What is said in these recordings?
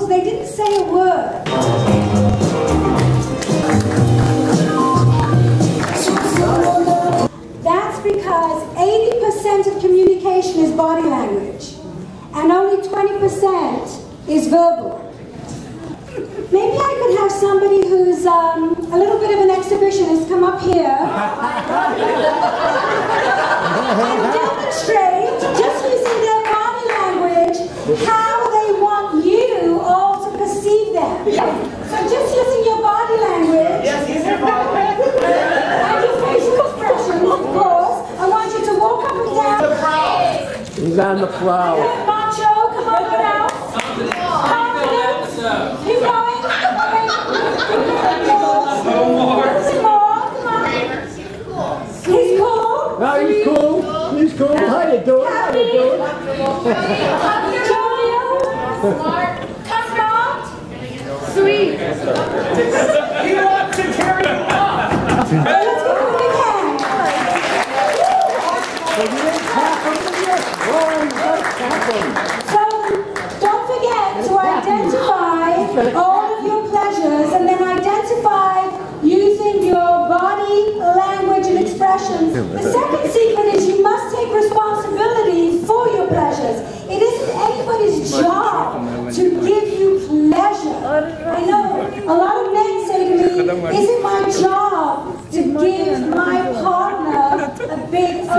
couples, they didn't say a word. That's because 80% of communication is body language, and only 20% is verbal. Maybe I could have somebody who's a little bit of an exhibitionist come up here and demonstrate, just using their body language, how they want you all to perceive them. So just using your body language and your facial expressions, of course, I want you to walk up and down. He's on the prowl. Macho, come on out. Confidence. Keep going. He's cool. No, he's cool. He's cool. How you doing? How you doing? Smart. Smart. Sweet. He wants to carry you up. Let's give him a big hand. So don't forget to identify all of your pleasures and then identify using your body language and expressions. The second secret is you must take responsibility for your pleasures. It isn't anybody's job to give you pleasure. I know a lot of men say to me, is it my job to give my partner a big O?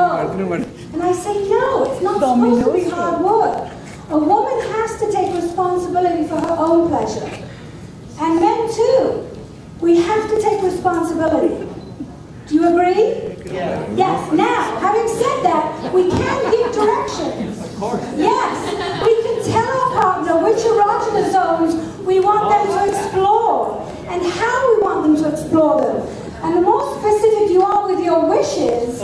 And I say, no, it's not supposed to be hard work. A woman has to take responsibility for her own pleasure. And men too. We have to take responsibility. Do you agree? Yeah. Yes. Now, having said that, we can give directions. Of course. Yes. We can tell our partner which erogenous zones we want them to explore and how we want them to explore them. And the more specific you are with your wishes,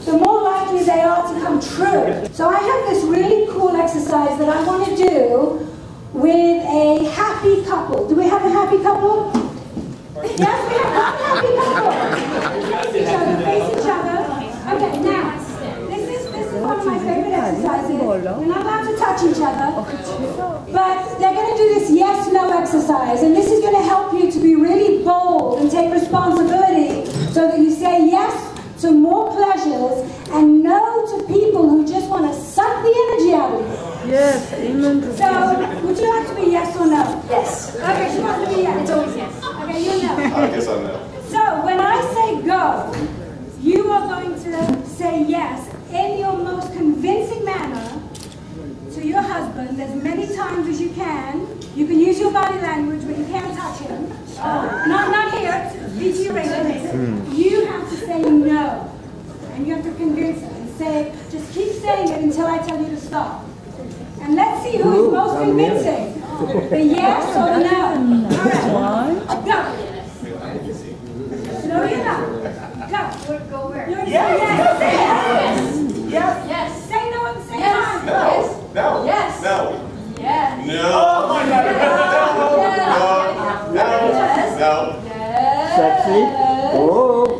the more likely they are to come true. So I have this really cool exercise that I want to do with a happy couple. Do we have a happy couple? Yes, we have one happy couple. Face each other, face each other. Okay, now, this is one of my favorite exercises. We're not allowed to touch each other, but they're going to do this yes-no exercise, and this is going to help you to be really bold and take responsibility so that you say yes to more pleasures and no to people who just want to suck the energy out of you. Yes, amen. So, would you like to be yes or no? Yes. Okay, she wants to be yes. It's always yes. Okay, you know. I guess I know. So, when I say go, you are going to say yes in your most convincing manner to your husband as many times as you can. You can use your body language, but you can't touch him. Not here. PG rated. You have to say no. And you have to convince him and say, just keep saying it until I tell you to stop. And let's see who is most convincing. The yes or the no. All right. Go. No, you're not. Go. Go where? You're Yes. Say yes. Yes. Yes. Say no at the same Yes. time. No. No. Yes. No. Yes. No. Oh my God. No. No. Yes. Sexy. Oh,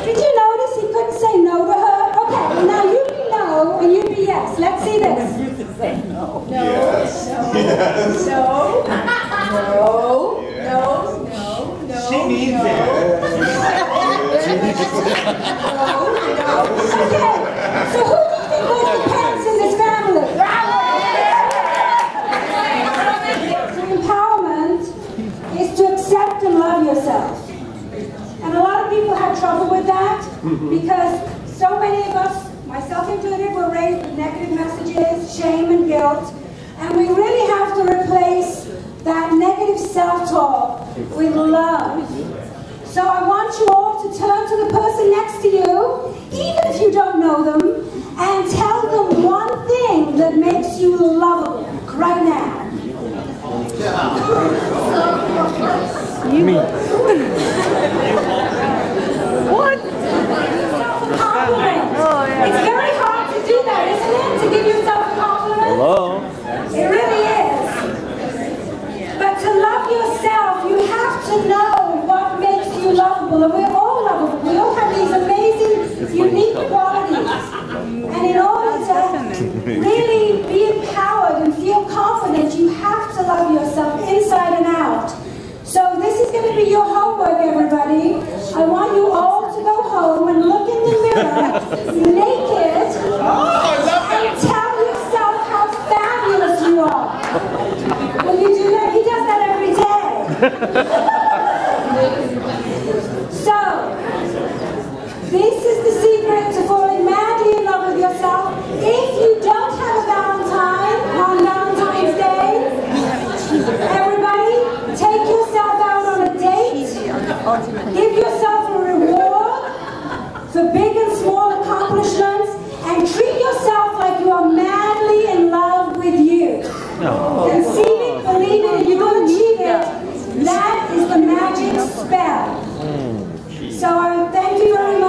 Did you notice he couldn't say no to her? Okay, now you be no and you be yes. Let's see this. Yes. No. Yes. No. Yeah. No. No. She needs it. Okay, so who do you think wears the pants in this family? So empowerment is to accept and love yourself. And a lot of people have trouble with that because so many of us, myself included, were raised with negative messages, shame and guilt. And we really have to replace that negative self-talk with love. So I want you all to turn to the person next to you, even if you don't know them, and tell them one thing that makes you lovable right now. me. What? Compliment. It's very hard to do that, isn't it? To give yourself a compliment. Hello? It really is. But to love yourself, you have to know what makes you lovable. And we're all lovable. We all have these amazing, unique qualities. And in order to really to be your homework, everybody. I want you all to go home and look in the mirror, naked, and tell yourself how fabulous you are. Will you do that? He does that every day. So, this is the secret to falling madly in love with yourself. If you don't have a Valentine on Valentine's Day, everybody, take yourself out on a date. Give yourself a reward for big and small accomplishments, and treat yourself like you are madly in love with you. Conceive it, believe it, and you will achieve it. That is the magic spell. So I thank you very much.